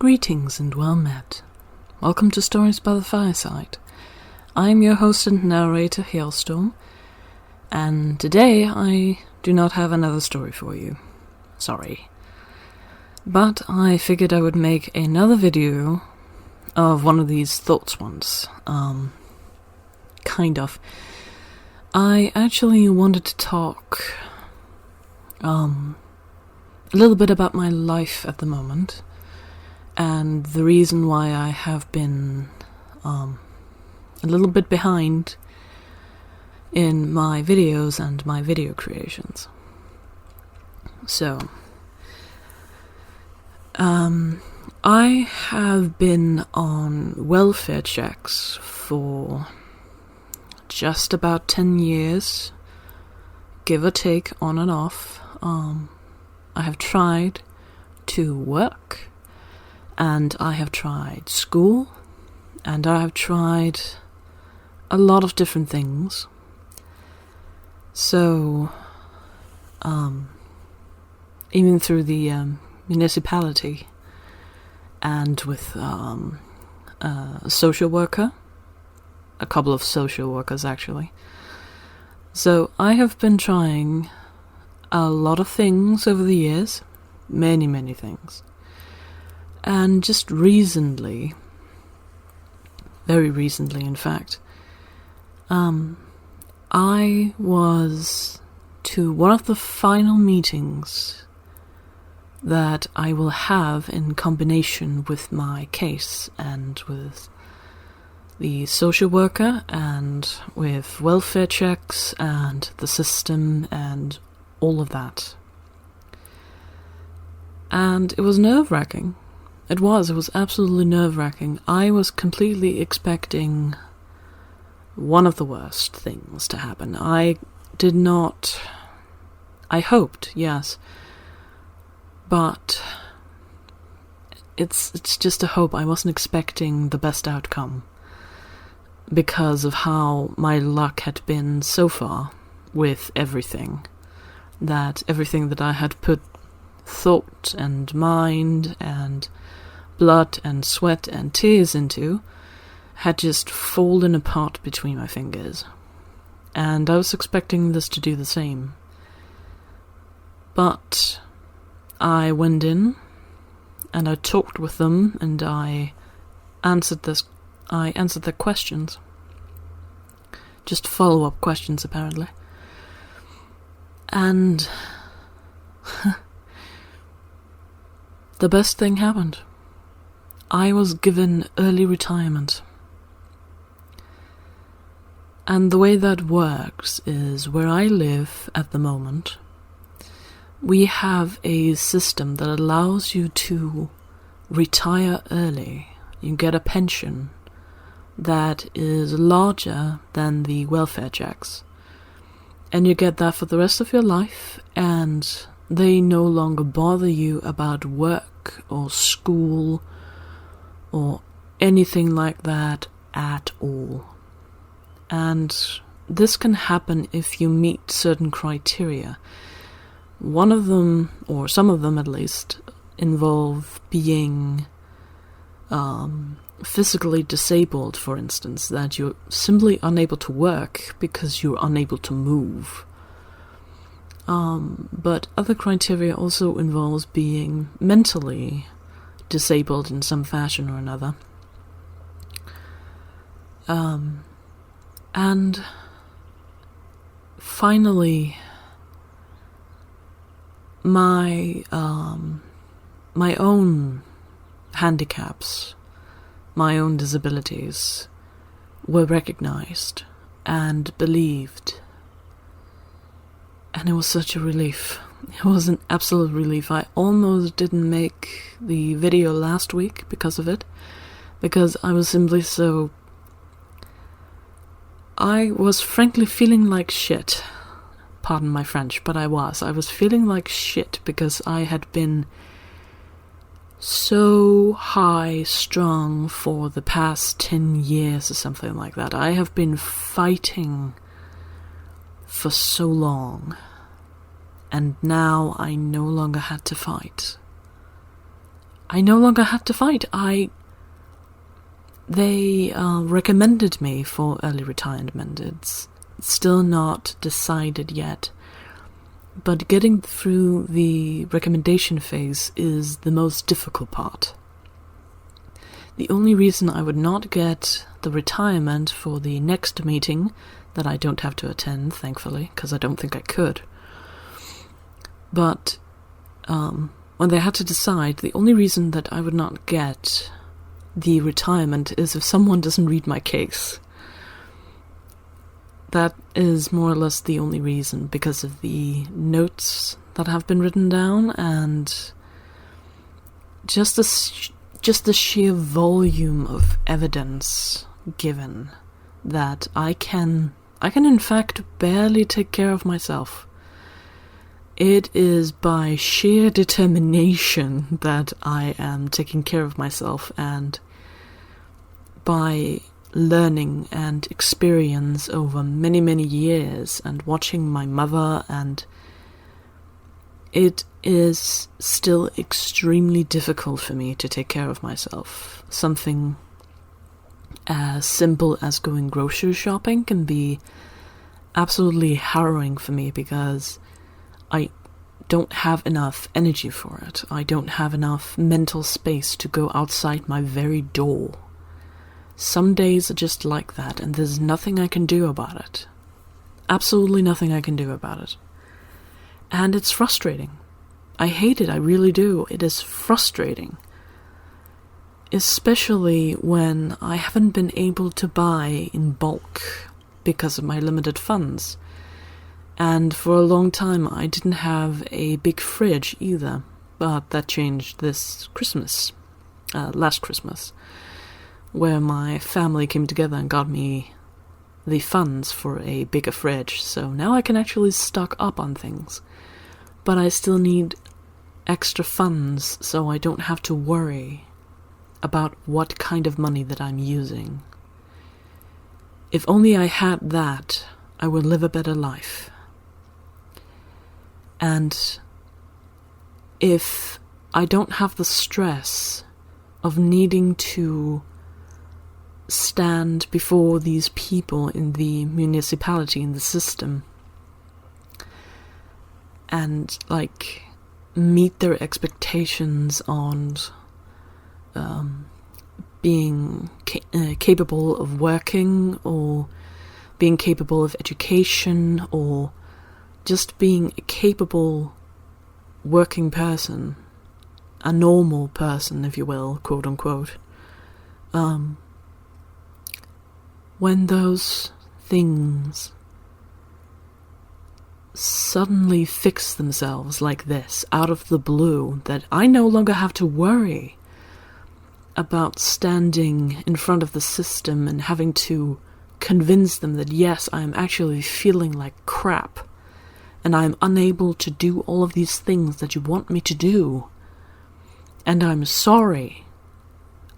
Greetings and well met. Welcome to Stories by the Fireside. I'm your host and narrator, Hailstorm, and today I do not have another story for you. Sorry. But I figured I would make another video of one of these thoughts ones. Kind of. I actually wanted to talk a little bit about my life at the moment, and the reason why I have been a little bit behind in my videos and my video creations. So, I have been on welfare checks for just about 10 years, give or take, on and off. I have tried to work, and I have tried school, and I have tried a lot of different things. So, even through the municipality, and with a social worker, a couple of social workers actually. So I have been trying a lot of things over the years, many things. And just recently, very recently in fact, I was to one of the final meetings that I will have in combination with my case and with the social worker and with welfare checks and the system and all of that. And it was nerve-wracking. It was absolutely nerve-wracking. I was completely expecting one of the worst things to happen. I hoped, yes, but it's just a hope. I wasn't expecting the best outcome because of how my luck had been so far with everything that I had put thought and mind and blood and sweat and tears into had just fallen apart between my fingers. And I was expecting this to do the same. But I went in and I talked with them and I answered their questions. Just follow-up questions, apparently. And the best thing happened. I was given early retirement. And the way that works is, where I live at the moment, we have a system that allows you to retire early. You get a pension that is larger than the welfare checks. And you get that for the rest of your life, and they no longer bother you about work or school or anything like that at all. And this can happen if you meet certain criteria. One of them, or some of them at least, involve being physically disabled, for instance, that you're simply unable to work because you're unable to move. But other criteria also involves being mentally disabled in some fashion or another. And finally, my own handicaps, my own disabilities were recognized and believed. And it was such a relief. It was an absolute relief. I almost didn't make the video last week because of it, because I was simply so... I was frankly feeling like shit. Pardon my French, but I was feeling like shit because I had been so high-strung for the past 10 years or something like that. I have been fighting for so long, and now I no longer had to fight. I no longer have to fight. They recommended me for early retirement. It's still not decided yet. But getting through the recommendation phase is the most difficult part. The only reason I would not get the retirement for the next meeting, that I don't have to attend, thankfully, because I don't think I could. But when they had to decide, the only reason that I would not get the retirement is if someone doesn't read my case. That is more or less the only reason, because of the notes that have been written down and just the sheer volume of evidence given that I can in fact barely take care of myself. It is by sheer determination that I am taking care of myself, and by learning and experience over many, many years and watching my mother, and it is still extremely difficult for me to take care of myself. Something as simple as going grocery shopping can be absolutely harrowing for me because I don't have enough energy for it. I don't have enough mental space to go outside my very door. Some days are just like that, and there's nothing I can do about it. Absolutely nothing I can do about it. And it's frustrating. I hate it, I really do. It is frustrating. Especially when I haven't been able to buy in bulk because of my limited funds. And for a long time I didn't have a big fridge either, but that changed this Christmas, last Christmas, where my family came together and got me the funds for a bigger fridge, so now I can actually stock up on things. But I still need extra funds so I don't have to worry about what kind of money that I'm using. If only I had that, I would live a better life. And if I don't have the stress of needing to stand before these people in the municipality, in the system, and meet their expectations on being capable of working, or being capable of education, or just being a capable working person, a normal person, if you will, quote unquote. When those things suddenly fix themselves like this, out of the blue, that I no longer have to worry about standing in front of the system and having to convince them that yes, I am actually feeling like crap, and I am unable to do all of these things that you want me to do, and I'm sorry.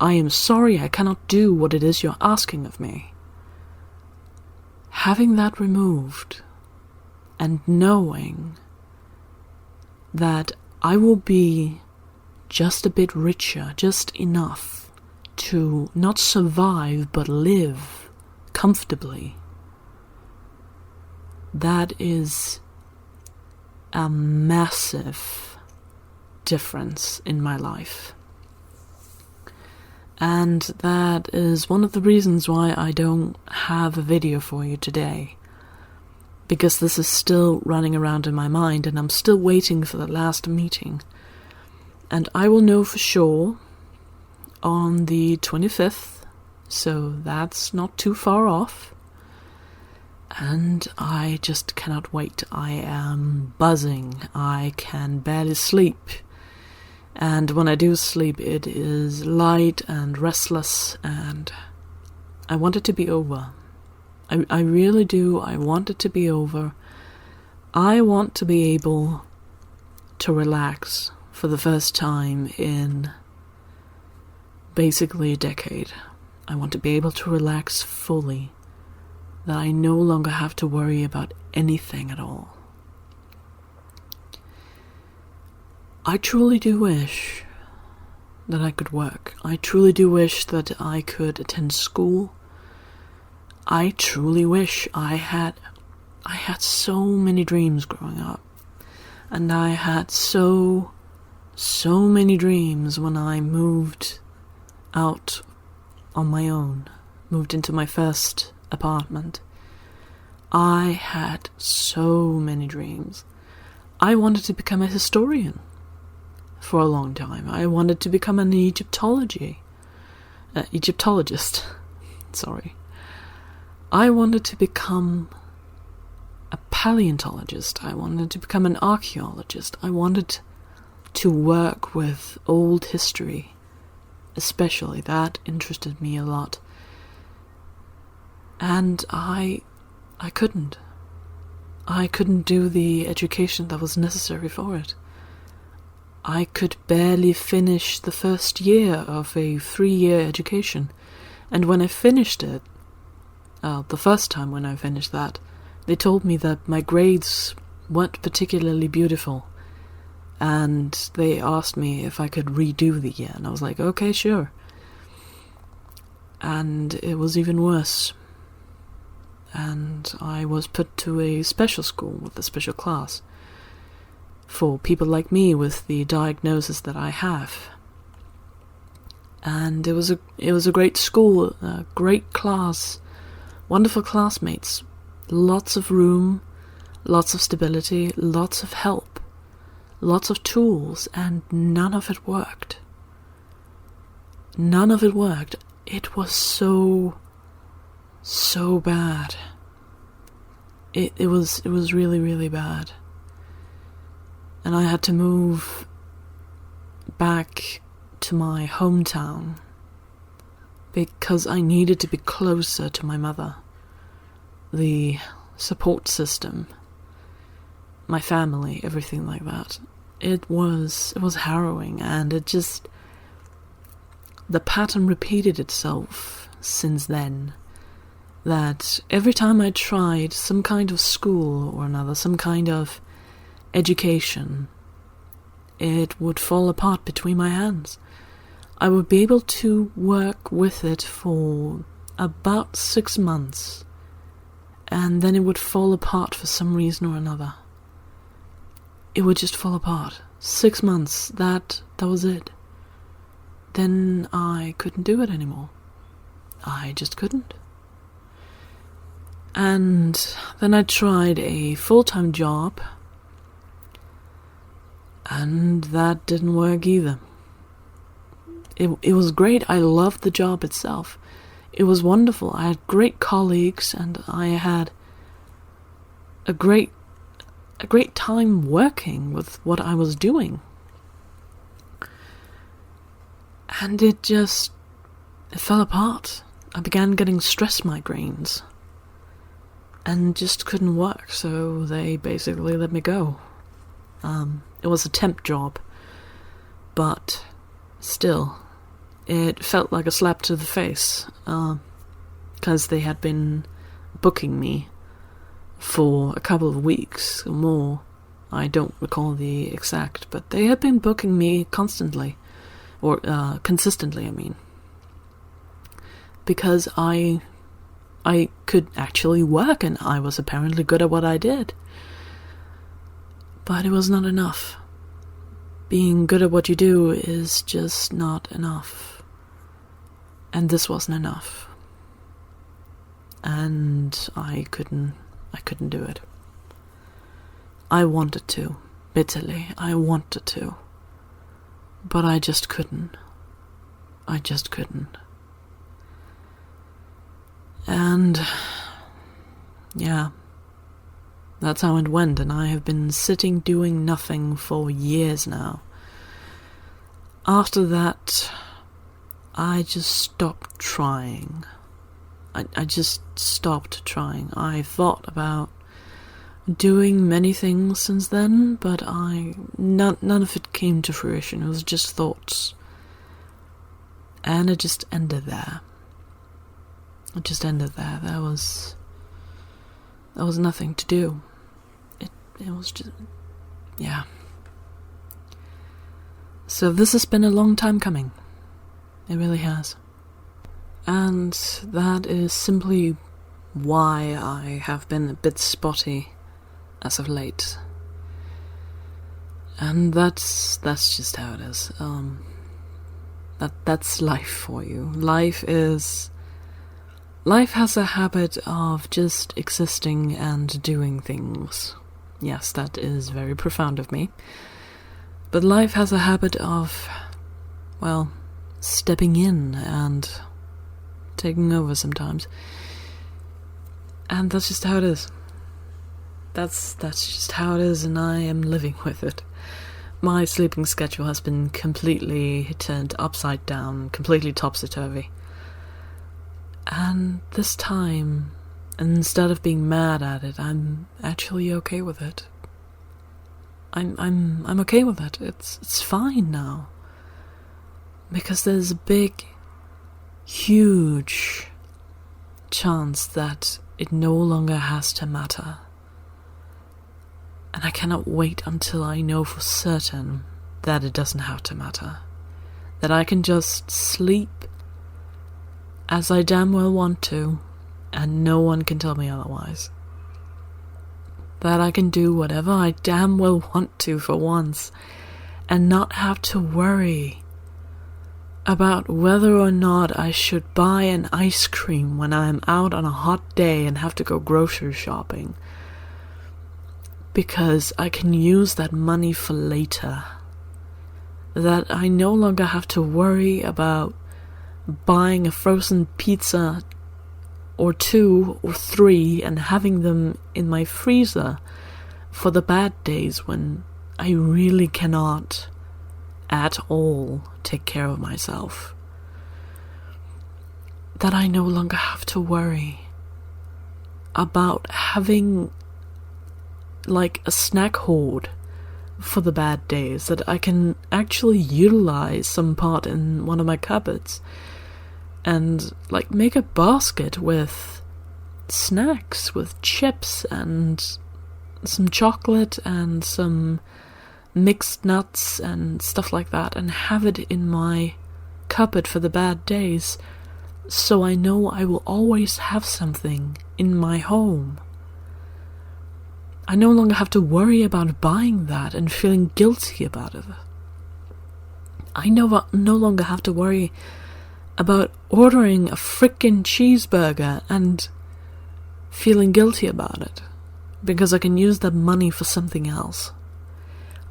I am sorry I cannot do what it is you're asking of me. Having that removed, and knowing that I will be just a bit richer, just enough to not survive but live comfortably, that is a massive difference in my life. And that is one of the reasons why I don't have a video for you today, because this is still running around in my mind and I'm still waiting for the last meeting. And I will know for sure on the 25th, so that's not too far off. And I just cannot wait. I am buzzing. I can barely sleep. And when I do sleep, it is light and restless, and I want it to be over. I really do. I want it to be over. I want to be able to relax for the first time in basically a decade. I want to be able to relax fully, that I no longer have to worry about anything at all. I truly do wish that I could work. I truly do wish that I could attend school. I truly wish I had so many dreams growing up. And I had so many dreams when I moved out on my own, moved into my first apartment. I had so many dreams. I wanted to become a historian for a long time. I wanted to become an Egyptologist. Sorry. I wanted to become a paleontologist. I wanted to become an archaeologist. I wanted to work with old history, especially. That interested me a lot. And I couldn't. I couldn't do the education that was necessary for it. I could barely finish the first year of a 3-year education. And when I finished it, the first time when I finished that, they told me that my grades weren't particularly beautiful. And they asked me if I could redo the year. And I was like, okay, sure. And it was even worse. And I was put to a special school with a special class for people like me with the diagnosis that I have. And it was a great school, a great class, wonderful classmates, lots of room, lots of stability, lots of help, lots of tools, and none of it worked. None of it worked. It was so bad. It was really, really bad. And I had to move back to my hometown because I needed to be closer to my mother, the support system, my family, everything like that. It was harrowing, and the pattern repeated itself since then. That every time I tried some kind of school or another, some kind of education, it would fall apart between my hands. I would be able to work with it for about 6 months, and then it would fall apart for some reason or another. It would just fall apart. 6 months, that was it. Then I couldn't do it anymore. I just couldn't. And then I tried a full-time job, and that didn't work either. It was great. I loved the job itself. It was wonderful. I had great colleagues, and I had a great time working with what I was doing. And it fell apart. I began getting stress migraines and just couldn't work, so they basically let me go. It was a temp job, but still, it felt like a slap to the face, because they had been booking me for a couple of weeks or more. I don't recall the exact, but they had been booking me constantly, or consistently, I mean, because I could actually work, and I was apparently good at what I did. But it was not enough. Being good at what you do is just not enough. And this wasn't enough. And I couldn't do it. I wanted to, bitterly. I wanted to. But I just couldn't. I just couldn't. And yeah, that's how it went, and I have been sitting doing nothing for years now. After that, I just stopped trying. I just stopped trying. I thought about doing many things since then, but none of it came to fruition. It was just thoughts. And it just ended there. It just ended there. There was nothing to do. It was just, yeah. So this has been a long time coming. It really has. And that is simply why I have been a bit spotty as of late. And that's just how it is. That's life for you. Life has a habit of just existing and doing things. Yes, that is very profound of me. But life has a habit of, well, stepping in and taking over sometimes. And that's just how it is. That's just how it is, and I am living with it. My sleeping schedule has been completely turned upside down, completely topsy-turvy. And this time, instead of being mad at it, I'm actually okay with it. I'm okay with it. It's fine now. Because there's a big, huge chance that it no longer has to matter. And I cannot wait until I know for certain that it doesn't have to matter. That I can just sleep as I damn well want to, and no one can tell me otherwise. That I can do whatever I damn well want to for once, and not have to worry about whether or not I should buy an ice cream when I am out on a hot day and have to go grocery shopping. Because I can use that money for later. That I no longer have to worry about buying a frozen pizza or 2 or 3 and having them in my freezer for the bad days when I really cannot at all take care of myself. That I no longer have to worry about having like a snack hoard for the bad days, that I can actually utilize some part in one of my cupboards and like make a basket with snacks, with chips and some chocolate and some mixed nuts and stuff like that, and have it in my cupboard for the bad days, so I know I will always have something in my home. I no longer have to worry about buying that and feeling guilty about it. I no longer have to worry about ordering a frickin' cheeseburger and feeling guilty about it, because I can use that money for something else.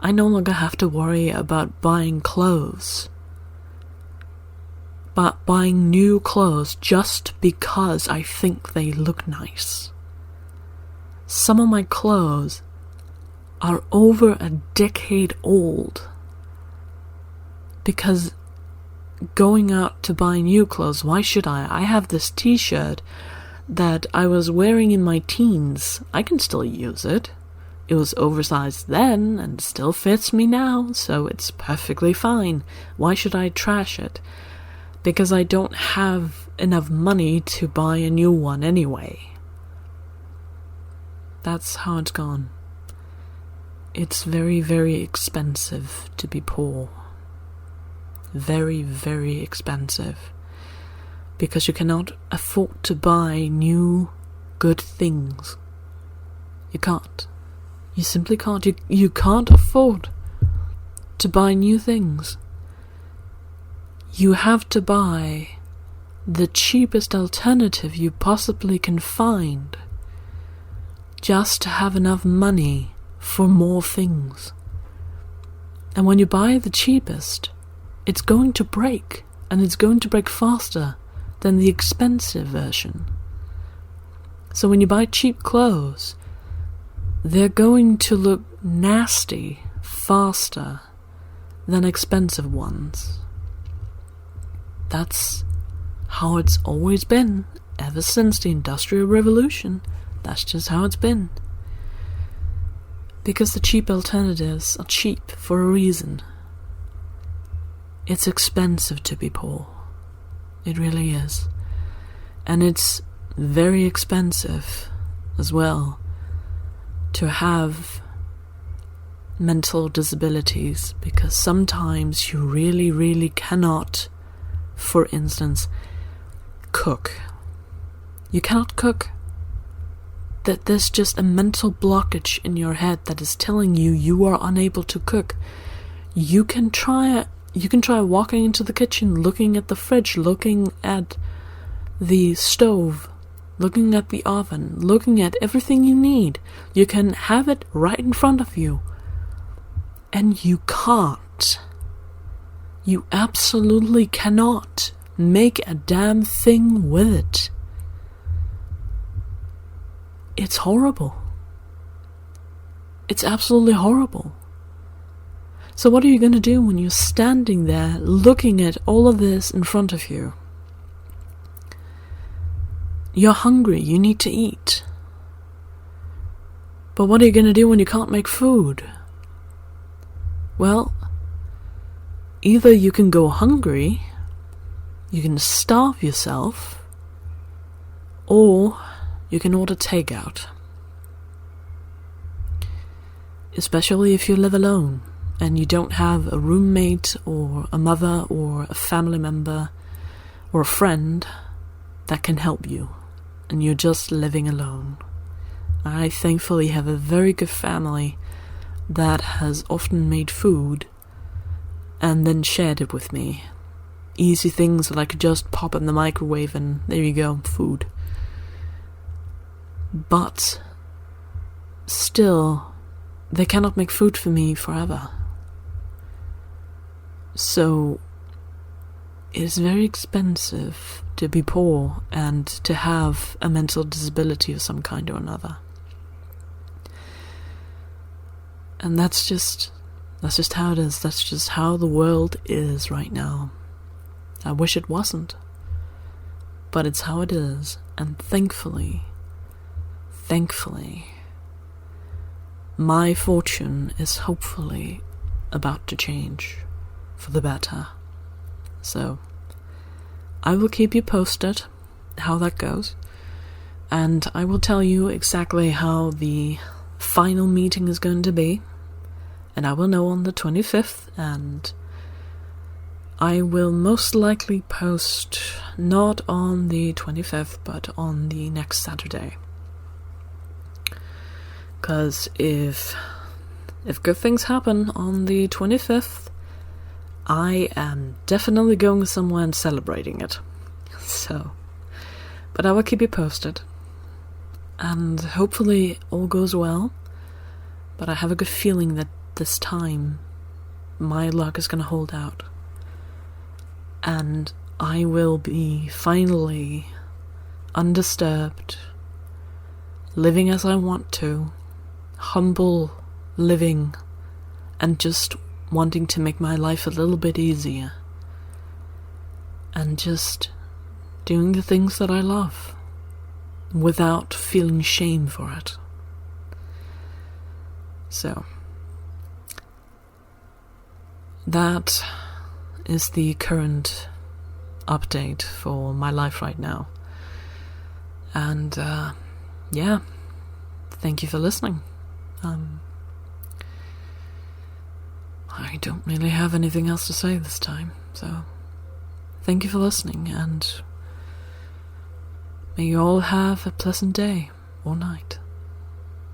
I no longer have to worry about buying clothes, but buying new clothes just because I think they look nice. Some of my clothes are over a decade old because going out to buy new clothes, why should I? I have this t-shirt that I was wearing in my teens. I can still use it. It was oversized then and still fits me now, so it's perfectly fine. Why should I trash it? Because I don't have enough money to buy a new one anyway. That's how it's gone. It's very, very expensive to be poor. Very, very expensive. Because you cannot afford to buy new, good things. You can't. You simply can't. You can't afford to buy new things. You have to buy the cheapest alternative you possibly can find just to have enough money for more things. And when you buy the cheapest, it's going to break, and it's going to break faster than the expensive version. So when you buy cheap clothes, they're going to look nasty faster than expensive ones. That's how it's always been, ever since the Industrial Revolution. That's just how it's been. Because the cheap alternatives are cheap for a reason. It's expensive to be poor. It really is. And it's very expensive as well to have mental disabilities, because sometimes you really, really cannot, for instance, cook. You cannot cook. That there's just a mental blockage in your head that is telling you you are unable to cook. You can try walking into the kitchen, looking at the fridge, looking at the stove, looking at the oven, looking at everything you need. You can have it right in front of you. And you can't. You absolutely cannot make a damn thing with it. It's horrible. It's absolutely horrible. So what are you going to do when you're standing there looking at all of this in front of you? You're hungry, you need to eat. But what are you going to do when you can't make food? Well, either you can go hungry, you can starve yourself, or you can order takeout. Especially if you live alone and you don't have a roommate or a mother or a family member or a friend that can help you, and you're just living alone. I thankfully have a very good family that has often made food and then shared it with me. Easy things that I could just pop in the microwave and there you go, food. But still, they cannot make food for me forever. So it is very expensive to be poor and to have a mental disability of some kind or another. And that's just how it is. That's just how the world is right now. I wish it wasn't. But it's how it is. And thankfully, my fortune is hopefully about to change for the better. So, I will keep you posted how that goes. And I will tell you exactly how the final meeting is going to be. And I will know on the 25th, and I will most likely post not on the 25th, but on the next Saturday. Because if good things happen on the 25th, I am definitely going somewhere and celebrating it. So, but I will keep you posted. And hopefully all goes well. But I have a good feeling that this time my luck is going to hold out. And I will be finally undisturbed, living as I want to, humble living, and just wanting to make my life a little bit easier. And just doing the things that I love without feeling shame for it. So, that is the current update for my life right now. And, yeah, thank you for listening. I don't really have anything else to say this time, so thank you for listening, and may you all have a pleasant day or night.